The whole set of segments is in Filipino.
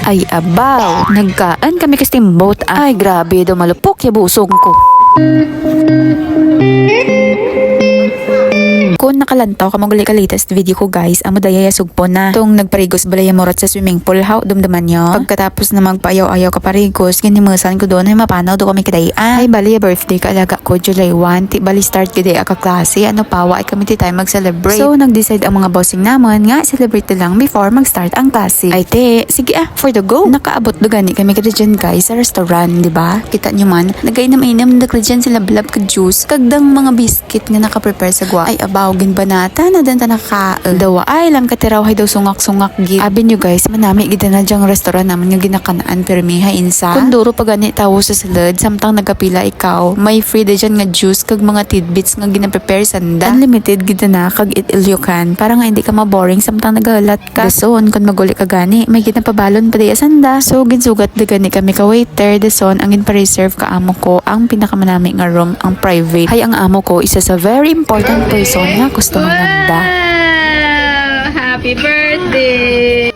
Ay abaw, nagkaan kami ka steamboat. Ay grabe, daw malupok ya busog ko. Kung nakalantaw ka magulit ka latest video ko guys, amo daya sugpo na. Tong nagparigos balaya morat sa swimming pool, how dumdaman nyo? Pagkatapos na magpaayaw-ayaw ka parigos, ganimasan ko doon ay mapanaw do kami kadaya. Ay bali birthday ka alaga ko July 1, ti bali start kadaya ka klase, ano pawa ay kami ti time mag-celebrate. So nag-decide ang mga bossing namon nga celebrate na lang before mag-start ang klase. Ay te, sige for the go. Nakaabot do gani kami kada dyan guys sa restaurant, di ba? Kita nyo man, nagainam-inam na dyan sila blab ka juice, kagdang mga biscuit nga naka-prepare sa gwa. Ay abaw gin banata na danta nakakaal. Dawa ay lang katiraw hay daw sungak-sungak gid. Abi nyo guys, manami gid na dyang restaurant naman nga ginakanaan permiha insa. Kunduro pa gani tawo sa salad samtang nagapila ikaw. May free da dyan nga juice kag mga tidbits nga gina-prepare sanda. Unlimited gid na kag it-ilyukan para nga hindi ka maboring samtang nagahalat ka. Dason kun maguli ka gani, may ginapabalon pa diya sanda. So ginsugat da gani kami ka waiter. Dason ang ginpa-reserve ka amo ko ang pinakamanami nga room, ang private. Hay ang amo ko isa sa very important person nga gusto mo nanda. Happy birthday!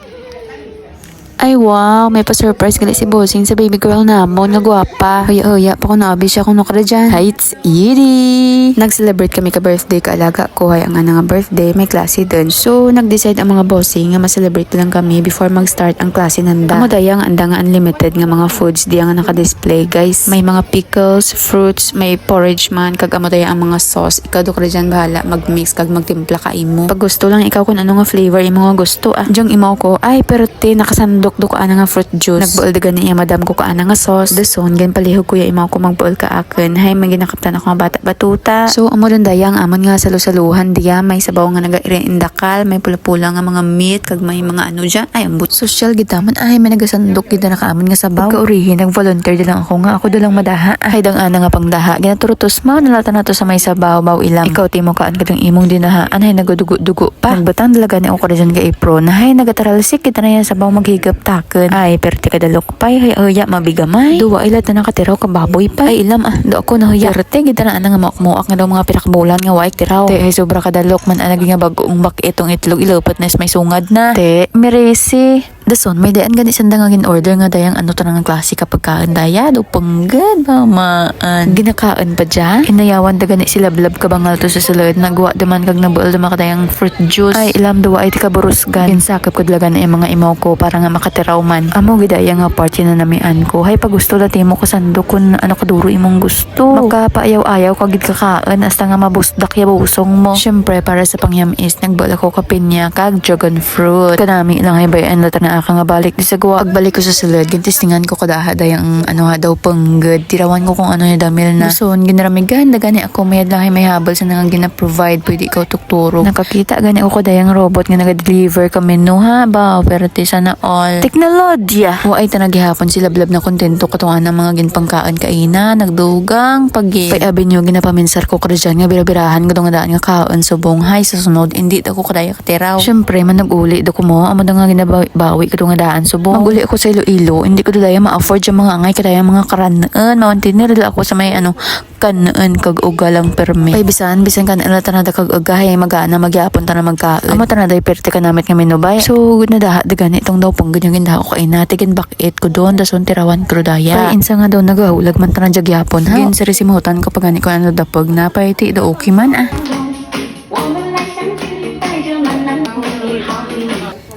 Ay wow, may pa-surprise gali si bossing sa baby girl namon nga gwapa. Huya-huya pa ko naabi siya kung nakara dyan. Heights, iri! Nag-celebrate kami ka birthday ka alaga ko. Hay ang nga birthday, may klase dun. So, nag-decide ang mga bossing nga ma-celebrate lang kami before mag-start ang klase nanda. Amo dayang anda nga unlimited nga mga foods diya nga naka-display guys. May mga pickles, fruits, may porridge man, kag amo dayang ang mga sauce. Ikaw do ka dyan bahala mag-mix kag magtimpla ka imo. Pag gusto lang ikaw kung ano nga flavor imo nga gusto Diyang imo ko, ay pero te nakasandok do ko ana nga fruit juice. Nagbuol daga niya madam ko ana nga sauce. Dason gan palihog kuya imaw ko magbuol ka akin. Hay maginakaptan ako nga bata batuta. So amo dun dayang amon nga salusaluhan diya may sabaw nga naga-indakal, may pula-pula nga mga meat kag may mga ano diyan. Ay ambot social gid man ay may nagasandok gid na kaamon nga sabaw. Pagka-urihin nag-volunteer din lang ako nga ako dalang madaha. Ay dang ana nga pangdaha. Ginaturutos mao nalata na to sa may sabaw baw ilang. Ikaw timo kaan kadang imong dinahaan hay nagadugo-dugo pa. Nagbatang dalaga ni ako diyan ga apron. Hay nagataralsik kita na yan sabaw maghigap taken. Ay perti kadalok pay hay oya mabigamay. Duwa ilat na nakatiraw ka baboy pa. Ay ilam do ako na hoya. Perti kita na nga maakmuak nga daw mga pinakbulan nga waik tiraw. Te ay sobra kadalok man anagi nga bagong bak itong itlog ilapat na may sungad na. Te meresi. Dason may dayan gani sanda nga gin-order nga dayang ano to nga klase kapag kaan daya do panggad ba maan. Ginakaan pa dyan. Hinayawan da gani sila blab ka bangal to sa sulod. Nagwa daman kag nabuol da makadayang fruit juice. Ay ilam duwa ay tikaburusgan. Ginsakap ko dalaga na yung mga imaw ko para nga makatiraw man. Amo gidaya nga party na namian ko. Hay pag gusto dati mo ko sando kun ano kaduro imong gusto. Magkapaayaw-ayaw kagid kakaan hasta nga mabusdak ya busong mo. Syempre para sa pangyamis nagbuol ako ka pinya kag dragon fruit. Kanami lang ay bayan lata na ka nga balik di sa gawa. Agbalik ko sa sulod gintistingan ko kadaha dayang ano nga daw panggad. Tirawan ko kung ano yung damil na. Dason ginaramigan da gani ako mayad lang may habal sa nga gina-provide pwede ikaw tukturo. Nakakita gani ako dayang robot nga naga-deliver ka menu ha ba pero ti sana all teknolohiya. Wa ay tanagihapon sila blab na kontento katungan ng mga ginpangkaan kaina nagdugang pagi. Pay abi nyo ginapaminsar ko kada dyan nga birabirahan nga nga daan nga kaon subong hay sa sunod hindi ako kadaya katiraw. Syempre man nag-uli do ko mo amo da nga ginabawi ko nga daan subong. Maguli ako sa Iloilo hindi ko daya ma-afford yung mga angay kadaya mga karanaan mawantinir dala ako sa may ano kanaan kag uga lang permi. Pay bisan kanaan na tanada kag uga hay magana magyapon ta na magkaan. Amo tanada perte ka namit nga minubay. So good na daha dagan itong daw pang ganyan gindaha ko kay natigin bakit ko doon dason tirawan ko daya. Pay insa nga daw nagahulag man ta na jagyapon ha. Gin sa resimutan ko pag gani ko ano dapag na pay ti do okay man ah.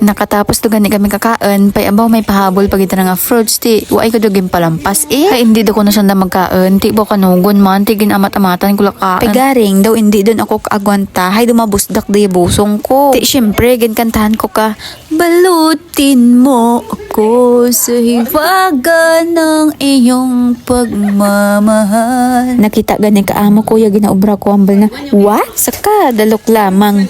Nakatapos to gani kami kakaan pay abaw may pahabol pag ita nga fruits ti waay ko dugim palampas ay hindi do ko na sanda magkaan ti bo kanugon man ti ginamat-amatan ko lakaan pegaring daw hindi don ako kaagwanta hay dumabusdak di busong ko ti syempre gin kantahan ko ka balutin mo ako sa hiwaga ng iyong pagmamahal. Nakita gani ka amo kuya ginaobra ko ambal na what saka dalok lamang.